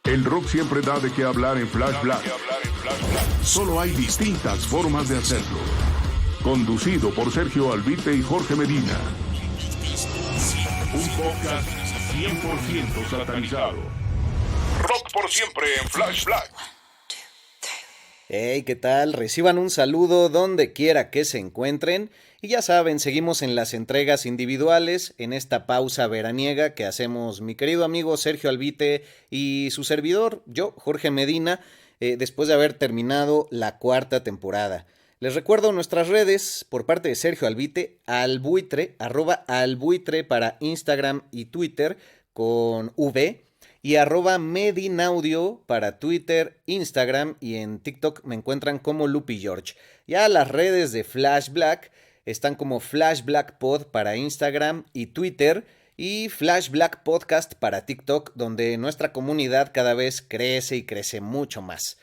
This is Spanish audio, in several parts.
El rock siempre da de qué hablar en Flash Black. Solo hay distintas formas de hacerlo. Conducido por Sergio Albite y Jorge Medina. Un podcast 100% satanizado. Rock por siempre en Flash Black. Hey, ¿qué tal? Reciban un saludo donde quiera que se encuentren. Y ya saben, seguimos en las entregas individuales, en esta pausa veraniega que hacemos mi querido amigo Sergio Albite y su servidor, yo, Jorge Medina, después de haber terminado la cuarta temporada. Les recuerdo nuestras redes por parte de Sergio Albite, albuitre, @albuitre para Instagram y Twitter con V. Y @Medinaudio para Twitter, Instagram y en TikTok me encuentran como Lupi George. Ya las redes de Flash Black están como Flash Black Pod para Instagram y Twitter y Flash Black Podcast para TikTok, donde nuestra comunidad cada vez crece y crece mucho más.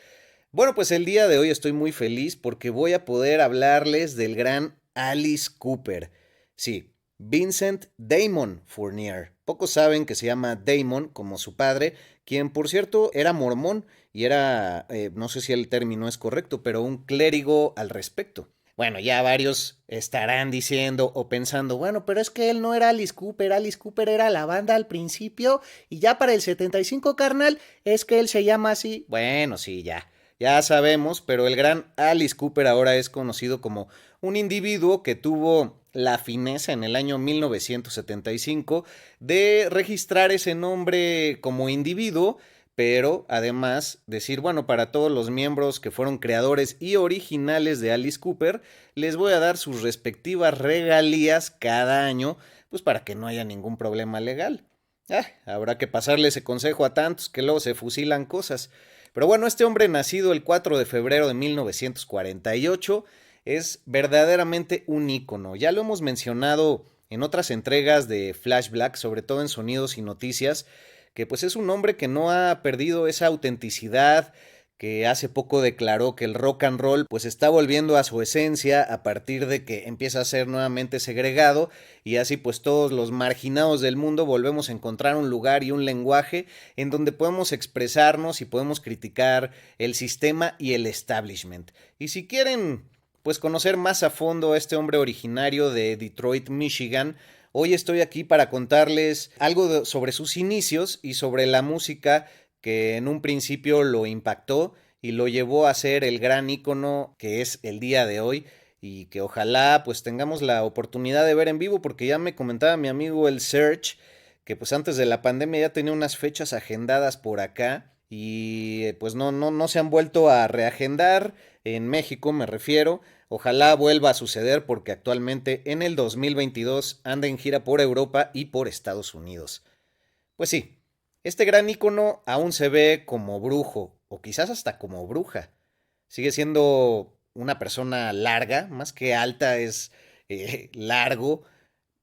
Bueno, pues el día de hoy estoy muy feliz porque voy a poder hablarles del gran Alice Cooper. Sí, Vincent Damon Fournier. Pocos saben que se llama Damon como su padre, quien por cierto era mormón y era, no sé si el término es correcto, pero un clérigo al respecto. Bueno, ya varios estarán diciendo o pensando, bueno, pero es que él no era Alice Cooper era la banda al principio y ya para el 75, carnal, es que él se llama así. Bueno, sí, ya sabemos, pero el gran Alice Cooper ahora es conocido como un individuo que tuvo la fineza en el año 1975 de registrar ese nombre como individuo, pero además decir, bueno, para todos los miembros que fueron creadores y originales de Alice Cooper, les voy a dar sus respectivas regalías cada año, pues para que no haya ningún problema legal. Habrá que pasarle ese consejo a tantos que luego se fusilan cosas. Pero bueno, este hombre nacido el 4 de febrero de 1948 es verdaderamente un ícono. Ya lo hemos mencionado en otras entregas de Flash Black, sobre todo en Sonidos y Noticias, que pues es un hombre que no ha perdido esa autenticidad, que hace poco declaró que el rock and roll pues está volviendo a su esencia a partir de que empieza a ser nuevamente segregado y así pues todos los marginados del mundo volvemos a encontrar un lugar y un lenguaje en donde podemos expresarnos y podemos criticar el sistema y el establishment. Y si quieren pues conocer más a fondo a este hombre originario de Detroit, Michigan, hoy estoy aquí para contarles algo sobre sus inicios y sobre la música que en un principio lo impactó y lo llevó a ser el gran ícono que es el día de hoy y que ojalá pues tengamos la oportunidad de ver en vivo, porque ya me comentaba mi amigo el Serge que pues antes de la pandemia ya tenía unas fechas agendadas por acá y pues no se han vuelto a reagendar en México, me refiero. Ojalá vuelva a suceder porque actualmente en el 2022 anda en gira por Europa y por Estados Unidos. Pues sí, este gran ícono aún se ve como brujo o quizás hasta como bruja. Sigue siendo una persona larga, más que alta es largo,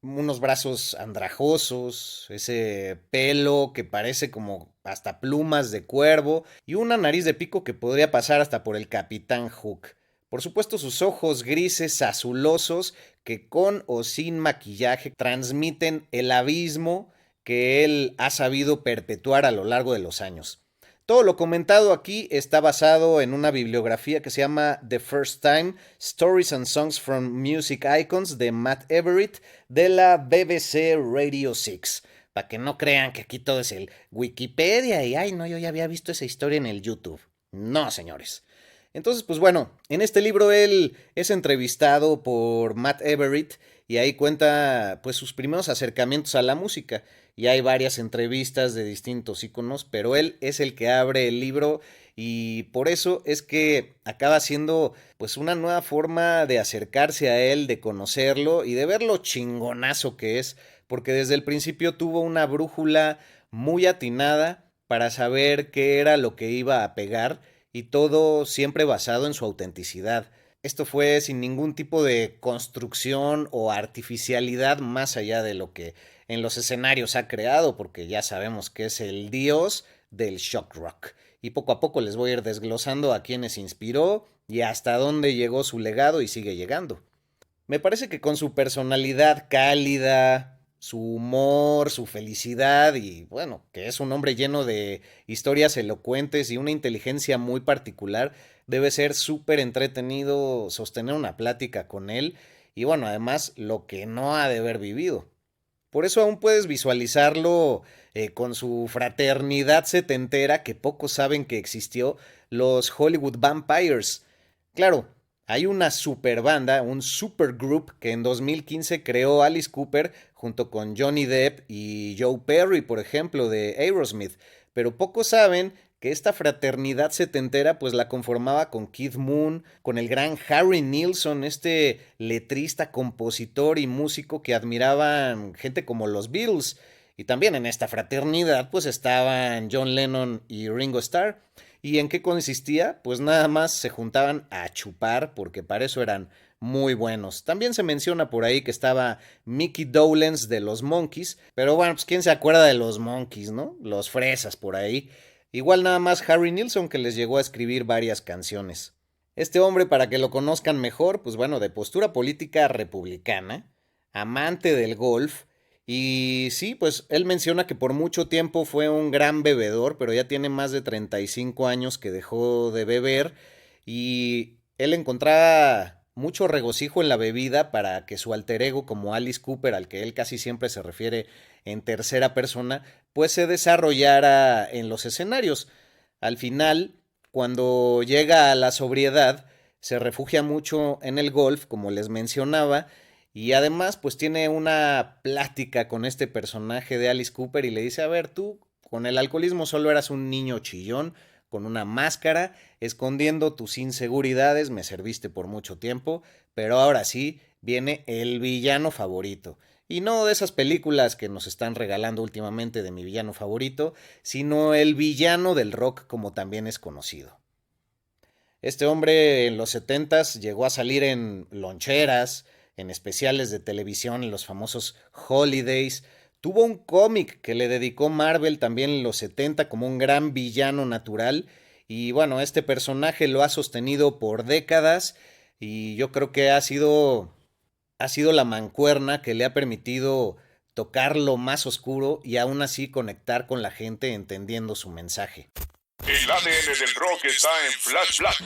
unos brazos andrajosos, ese pelo que parece como hasta plumas de cuervo y una nariz de pico que podría pasar hasta por el Capitán Hook. Por supuesto sus ojos grises azulosos que con o sin maquillaje transmiten el abismo que él ha sabido perpetuar a lo largo de los años. Todo lo comentado aquí está basado en una bibliografía que se llama The First Time, Stories and Songs from Music Icons de Matt Everett de la BBC Radio 6. Para que no crean que aquí todo es el Wikipedia y, ay, no, yo ya había visto esa historia en el YouTube. No, señores. Entonces, pues bueno, en este libro él es entrevistado por Matt Everett y ahí cuenta pues sus primeros acercamientos a la música y hay varias entrevistas de distintos íconos, pero él es el que abre el libro y por eso es que acaba siendo pues una nueva forma de acercarse a él, de conocerlo y de ver lo chingonazo que es, porque desde el principio tuvo una brújula muy atinada para saber qué era lo que iba a pegar y todo siempre basado en su autenticidad. Esto fue sin ningún tipo de construcción o artificialidad más allá de lo que en los escenarios ha creado, porque ya sabemos que es el dios del shock rock. Y poco a poco les voy a ir desglosando a quienes inspiró y hasta dónde llegó su legado y sigue llegando. Me parece que con su personalidad cálida, su humor, su felicidad y bueno, que es un hombre lleno de historias elocuentes y una inteligencia muy particular, debe ser súper entretenido sostener una plática con él y bueno, además lo que no ha de haber vivido. Por eso aún puedes visualizarlo con su fraternidad setentera que pocos saben que existió, los Hollywood Vampires. Claro, hay una super banda, un supergroup que en 2015 creó Alice Cooper junto con Johnny Depp y Joe Perry, por ejemplo, de Aerosmith. Pero pocos saben que esta fraternidad setentera pues la conformaba con Keith Moon, con el gran Harry Nilsson, este letrista, compositor y músico que admiraban gente como los Beatles. Y también en esta fraternidad pues estaban John Lennon y Ringo Starr. ¿Y en qué consistía? Pues nada más se juntaban a chupar porque para eso eran muy buenos. También se menciona por ahí que estaba Mickey Dolenz de los Monkees, pero bueno, pues quién se acuerda de los Monkees, ¿no? Los fresas por ahí. Igual nada más Harry Nilsson que les llegó a escribir varias canciones. Este hombre, para que lo conozcan mejor, pues bueno, de postura política republicana, amante del golf, y sí, pues él menciona que por mucho tiempo fue un gran bebedor, pero ya tiene más de 35 años que dejó de beber y él encontraba mucho regocijo en la bebida para que su alter ego como Alice Cooper, al que él casi siempre se refiere en tercera persona, pues se desarrollara en los escenarios. Al final, cuando llega a la sobriedad, se refugia mucho en el golf, como les mencionaba, y además pues tiene una plática con este personaje de Alice Cooper y le dice, a ver, tú con el alcoholismo solo eras un niño chillón, con una máscara, escondiendo tus inseguridades, me serviste por mucho tiempo, pero ahora sí viene el villano favorito. Y no de esas películas que nos están regalando últimamente de mi villano favorito, sino el villano del rock como también es conocido. Este hombre en los setentas llegó a salir en loncheras, en especiales de televisión, en los famosos Holidays. Tuvo un cómic que le dedicó Marvel también en los 70 como un gran villano natural. Y bueno, este personaje lo ha sostenido por décadas y yo creo que ha sido la mancuerna que le ha permitido tocar lo más oscuro y aún así conectar con la gente entendiendo su mensaje. El ADN del rock está en Flash Black.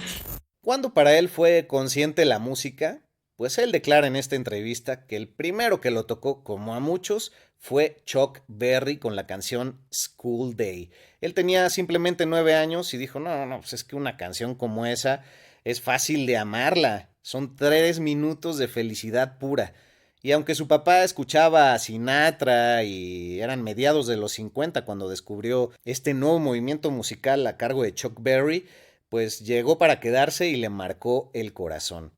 Cuando para él fue consciente la música, pues él declara en esta entrevista que el primero que lo tocó, como a muchos, fue Chuck Berry con la canción School Day. Él tenía simplemente 9 años y dijo, no, no, pues es que una canción como esa es fácil de amarla. Son 3 minutos de felicidad pura. Y aunque su papá escuchaba a Sinatra y eran mediados de los 50 cuando descubrió este nuevo movimiento musical a cargo de Chuck Berry, pues llegó para quedarse y le marcó el corazón.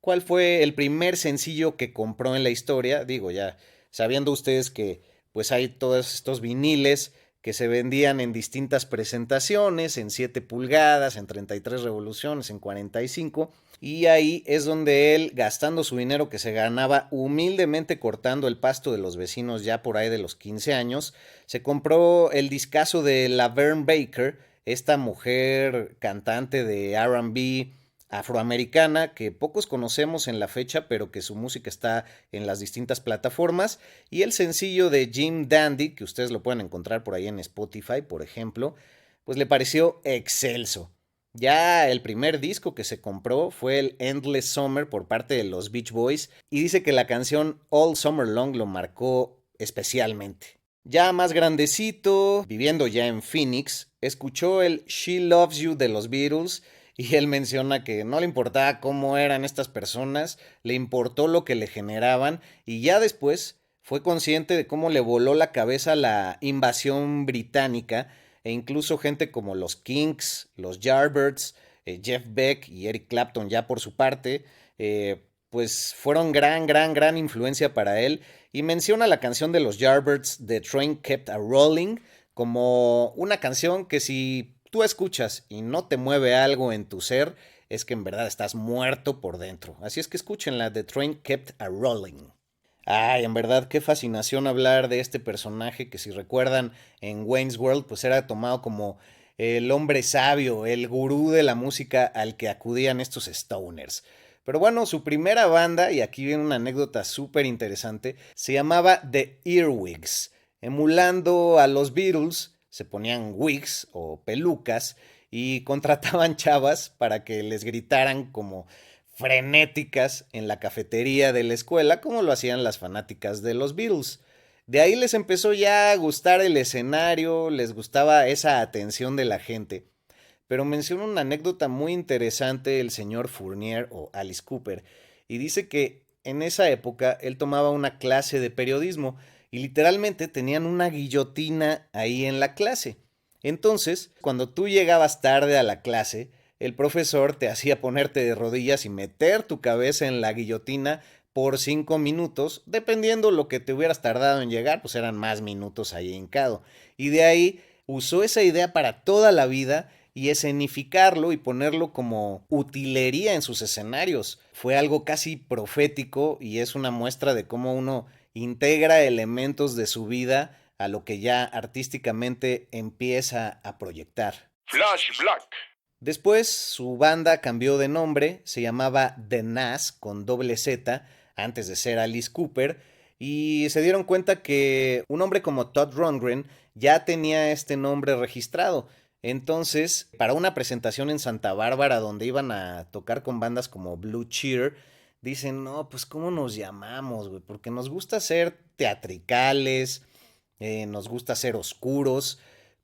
¿Cuál fue el primer sencillo que compró en la historia? Digo, ya sabiendo ustedes que pues hay todos estos viniles que se vendían en distintas presentaciones, en 7 pulgadas, en 33 revoluciones, en 45, y ahí es donde él, gastando su dinero que se ganaba humildemente cortando el pasto de los vecinos ya por ahí de los 15 años, se compró el discazo de Laverne Baker, esta mujer cantante de R&B afroamericana que pocos conocemos en la fecha, pero que su música está en las distintas plataformas, y el sencillo de Jim Dandy, que ustedes lo pueden encontrar por ahí en Spotify, por ejemplo, pues le pareció excelso. Ya el primer disco que se compró fue el Endless Summer por parte de los Beach Boys y dice que la canción All Summer Long lo marcó especialmente. Ya más grandecito, viviendo ya en Phoenix, escuchó el She Loves You de los Beatles y él menciona que no le importaba cómo eran estas personas, le importó lo que le generaban y ya después fue consciente de cómo le voló la cabeza la invasión británica e incluso gente como los Kinks, los Yardbirds, Jeff Beck y Eric Clapton ya por su parte, pues fueron gran influencia para él y menciona la canción de los Yardbirds, The Train Kept a Rolling, como una canción que si tú escuchas y no te mueve algo en tu ser, es que en verdad estás muerto por dentro. Así es que escúchenla, The Train Kept a Rolling. Ay, en verdad, qué fascinación hablar de este personaje que si recuerdan en Wayne's World, pues era tomado como el hombre sabio, el gurú de la música al que acudían estos stoners. Pero bueno, su primera banda, y aquí viene una anécdota súper interesante, se llamaba The Earwigs. Emulando a los Beatles, se ponían wigs o pelucas y contrataban chavas para que les gritaran como frenéticas en la cafetería de la escuela, como lo hacían las fanáticas de los Beatles. De ahí les empezó ya a gustar el escenario, les gustaba esa atención de la gente. Pero menciona una anécdota muy interesante el señor Fournier o Alice Cooper, y dice que en esa época él tomaba una clase de periodismo y literalmente tenían una guillotina ahí en la clase. Entonces, cuando tú llegabas tarde a la clase, el profesor te hacía ponerte de rodillas y meter tu cabeza en la guillotina por 5 minutos, dependiendo lo que te hubieras tardado en llegar, pues eran más minutos ahí hincado. Y de ahí usó esa idea para toda la vida y escenificarlo y ponerlo como utilería en sus escenarios. Fue algo casi profético y es una muestra de cómo uno integra elementos de su vida a lo que ya artísticamente empieza a proyectar. Flash Black. Después su banda cambió de nombre, se llamaba The Nas con doble Z, antes de ser Alice Cooper, y se dieron cuenta que un hombre como Todd Rundgren ya tenía este nombre registrado. Entonces, para una presentación en Santa Bárbara donde iban a tocar con bandas como Blue Cheer, dicen, no, pues ¿cómo nos llamamos, güey? Porque nos gusta ser teatricales, nos gusta ser oscuros,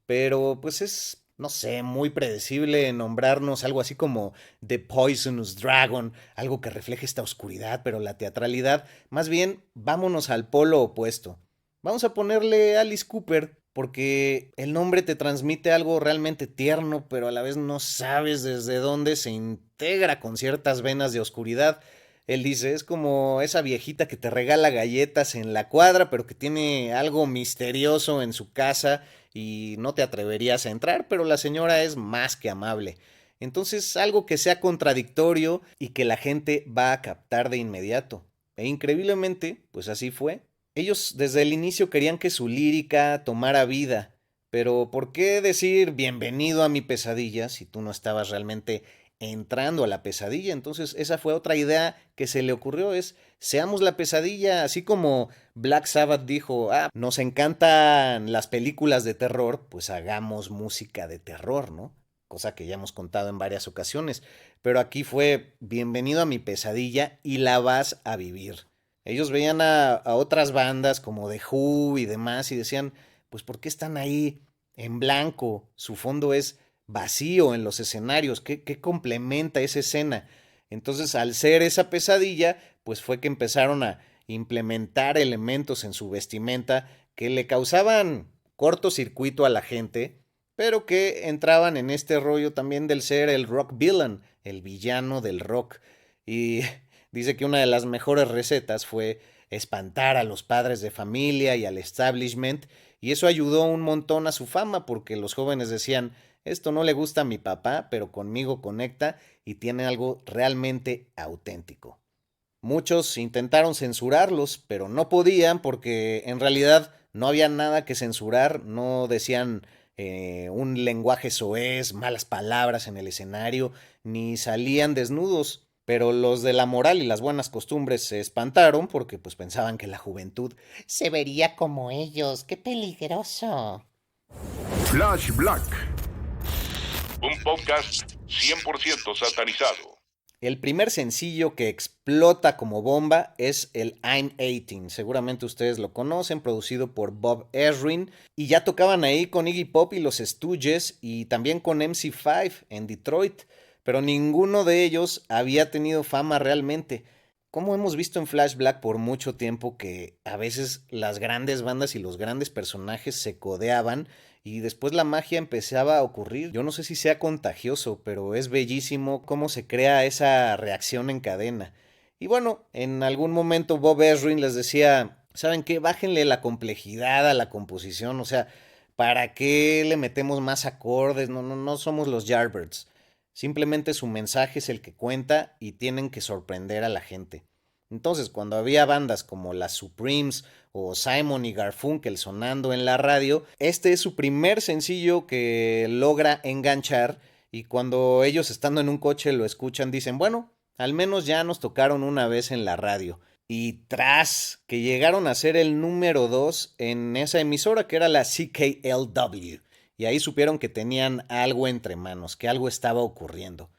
pero pues es, no sé, muy predecible nombrarnos algo así como The Poisonous Dragon, algo que refleje esta oscuridad, pero la teatralidad. Más bien, vámonos al polo opuesto. Vamos a ponerle Alice Cooper, porque el nombre te transmite algo realmente tierno, pero a la vez no sabes desde dónde se integra con ciertas venas de oscuridad. Él dice, es como esa viejita que te regala galletas en la cuadra, pero que tiene algo misterioso en su casa y no te atreverías a entrar, pero la señora es más que amable. Entonces, algo que sea contradictorio y que la gente va a captar de inmediato. E increíblemente, pues así fue. Ellos desde el inicio querían que su lírica tomara vida, pero ¿por qué decir bienvenido a mi pesadilla si tú no estabas realmente entrando a la pesadilla? Entonces esa fue otra idea que se le ocurrió, es seamos la pesadilla, así como Black Sabbath dijo, nos encantan las películas de terror, pues hagamos música de terror, ¿no? Cosa que ya hemos contado en varias ocasiones, pero aquí fue bienvenido a mi pesadilla y la vas a vivir. Ellos veían a otras bandas como The Who y demás y decían, pues ¿por qué están ahí en blanco? Su fondo es vacío en los escenarios, ¿qué complementa esa escena? Entonces, al ser esa pesadilla, pues fue que empezaron a implementar elementos en su vestimenta que le causaban cortocircuito a la gente, pero que entraban en este rollo también del ser el rock villain, el villano del rock. Y dice que una de las mejores recetas fue espantar a los padres de familia y al establishment, y eso ayudó un montón a su fama porque los jóvenes decían, esto no le gusta a mi papá, pero conmigo conecta y tiene algo realmente auténtico. Muchos intentaron censurarlos, pero no podían porque en realidad no había nada que censurar, no decían un lenguaje soez, malas palabras en el escenario, ni salían desnudos. Pero los de la moral y las buenas costumbres se espantaron porque pues pensaban que la juventud se vería como ellos. ¡Qué peligroso! Flash Black. Un podcast 100% satanizado. El primer sencillo que explota como bomba es el I'm 18. Seguramente ustedes lo conocen, producido por Bob Ezrin. Y ya tocaban ahí con Iggy Pop y los Stooges y también con MC5 en Detroit. Pero ninguno de ellos había tenido fama realmente. Como hemos visto en Flash Black por mucho tiempo que a veces las grandes bandas y los grandes personajes se codeaban y después la magia empezaba a ocurrir. Yo no sé si sea contagioso, pero es bellísimo cómo se crea esa reacción en cadena. Y bueno, en algún momento Bob Ezrin les decía, ¿saben qué? Bájenle la complejidad a la composición, o sea, ¿para qué le metemos más acordes? No somos los Yardbirds. Simplemente su mensaje es el que cuenta y tienen que sorprender a la gente. Entonces, cuando había bandas como las Supremes o Simon y Garfunkel sonando en la radio, este es su primer sencillo que logra enganchar y cuando ellos estando en un coche lo escuchan dicen, bueno, Al menos ya nos tocaron una vez en la radio. Y tras que llegaron a ser el número 2 en esa emisora que era la CKLW. Y ahí supieron que tenían algo entre manos, que algo estaba ocurriendo.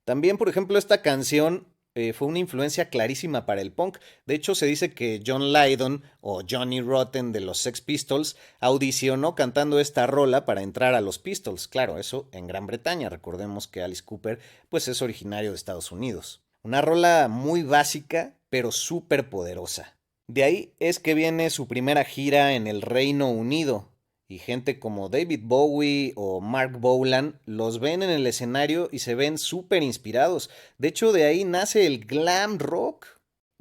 También, por ejemplo, esta canción fue una influencia clarísima para el punk. De hecho, se dice que John Lydon o Johnny Rotten de los Sex Pistols audicionó cantando esta rola para entrar a los Pistols. Claro, eso en Gran Bretaña. Recordemos que Alice Cooper pues es originario de Estados Unidos. Una rola muy básica, pero súper poderosa. De ahí es que viene su primera gira en el Reino Unido. Y gente como David Bowie o Mark Bolan los ven en el escenario y se ven súper inspirados. De hecho, de ahí nace el glam rock.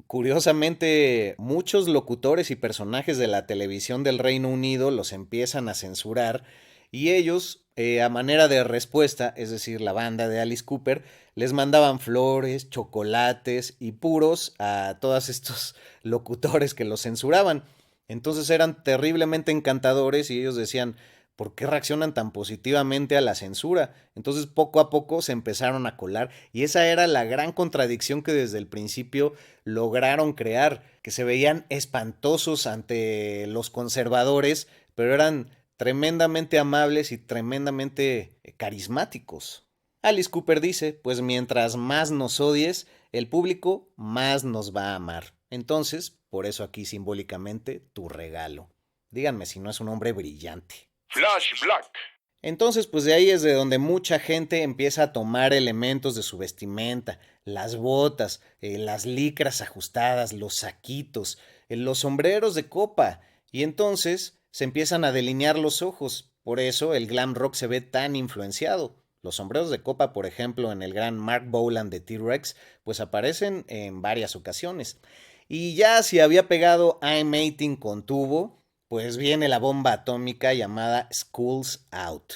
Curiosamente, muchos locutores y personajes de la televisión del Reino Unido los empiezan a censurar y ellos, a manera de respuesta, es decir, la banda de Alice Cooper, les mandaban flores, chocolates y puros a todos estos locutores que los censuraban. Entonces eran terriblemente encantadores y ellos decían, ¿por qué reaccionan tan positivamente a la censura? Entonces poco a poco se empezaron a colar y esa era la gran contradicción que desde el principio lograron crear, que se veían espantosos ante los conservadores, pero eran tremendamente amables y tremendamente carismáticos. Alice Cooper dice, pues mientras más nos odies, el público más nos va a amar. Entonces, por eso aquí simbólicamente, tu regalo. Díganme si no es un hombre brillante. Flash Black. Entonces, pues de ahí es de donde mucha gente empieza a tomar elementos de su vestimenta, las botas, las licras ajustadas, los saquitos, los sombreros de copa, y entonces se empiezan a delinear los ojos. Por eso el glam rock se ve tan influenciado. Los sombreros de copa, por ejemplo, en el gran Mark Bolan de T-Rex, pues aparecen en varias ocasiones. Y ya si había pegado I'm 18 con tubo, pues viene la bomba atómica llamada School's Out.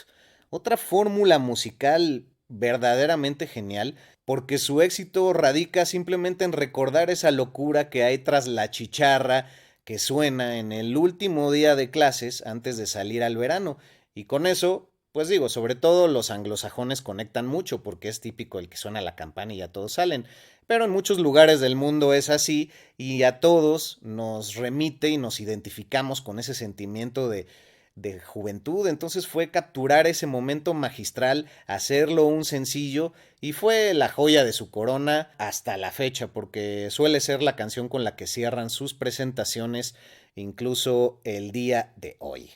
Otra fórmula musical verdaderamente genial, porque su éxito radica simplemente en recordar esa locura que hay tras la chicharra que suena en el último día de clases antes de salir al verano. Y con eso, pues digo, sobre todo los anglosajones conectan mucho porque es típico el que suena la campana y ya todos salen. Pero en muchos lugares del mundo es así y a todos nos remite y nos identificamos con ese sentimiento de juventud. Entonces fue capturar ese momento magistral, hacerlo un sencillo y fue la joya de su corona hasta la fecha porque suele ser la canción con la que cierran sus presentaciones incluso el día de hoy.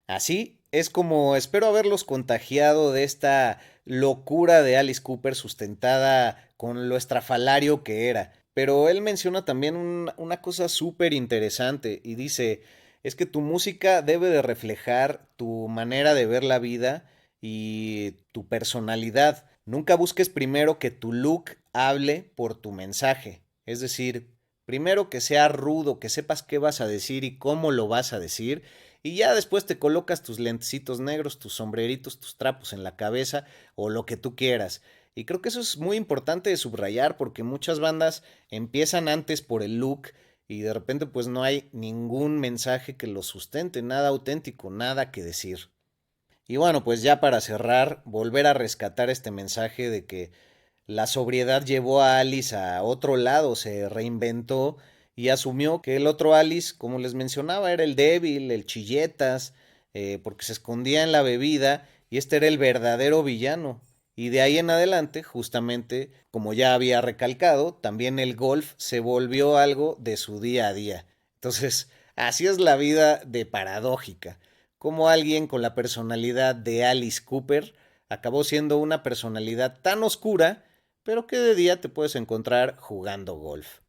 Así es como espero haberlos contagiado de esta locura de Alice Cooper sustentada con lo estrafalario que era. Pero él menciona también una cosa súper interesante y dice, es que tu música debe de reflejar tu manera de ver la vida y tu personalidad. Nunca busques primero que tu look hable por tu mensaje. Es decir, primero que sea rudo, que sepas qué vas a decir y cómo lo vas a decir. Y ya después te colocas tus lentecitos negros, tus sombreritos, tus trapos en la cabeza o lo que tú quieras. Y creo que eso es muy importante de subrayar porque muchas bandas empiezan antes por el look y de repente pues no hay ningún mensaje que lo sustente, nada auténtico, nada que decir. Y bueno, pues ya para cerrar, volver a rescatar este mensaje de que la sobriedad llevó a Alice a otro lado, se reinventó y asumió que el otro Alice, como les mencionaba, era el débil, el chilletas, porque se escondía en la bebida y este era el verdadero villano. Y de ahí en adelante, justamente, como ya había recalcado, también el golf se volvió algo de su día a día. Entonces, así es la vida de paradójica. Como alguien con la personalidad de Alice Cooper acabó siendo una personalidad tan oscura, pero que de día te puedes encontrar jugando golf.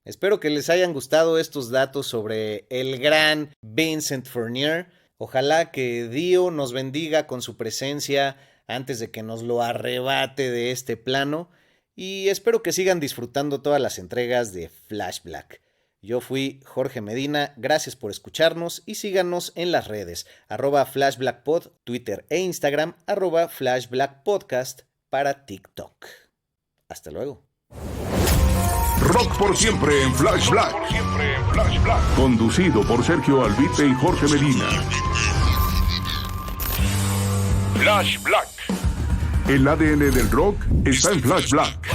Espero que les hayan gustado estos datos sobre el gran Vincent Furnier. Ojalá que Dio nos bendiga con su presencia antes de que nos lo arrebate de este plano y espero que sigan disfrutando todas las entregas de Flash Black. Yo fui Jorge Medina, gracias por escucharnos y síganos en las redes @FlashBlackPod, Twitter e Instagram @FlashBlackPodcast para TikTok. Hasta luego. Rock por siempre en Flash Black. Conducido por Sergio Albite y Jorge Medina. Flash Black. El ADN del rock está en Flash Black.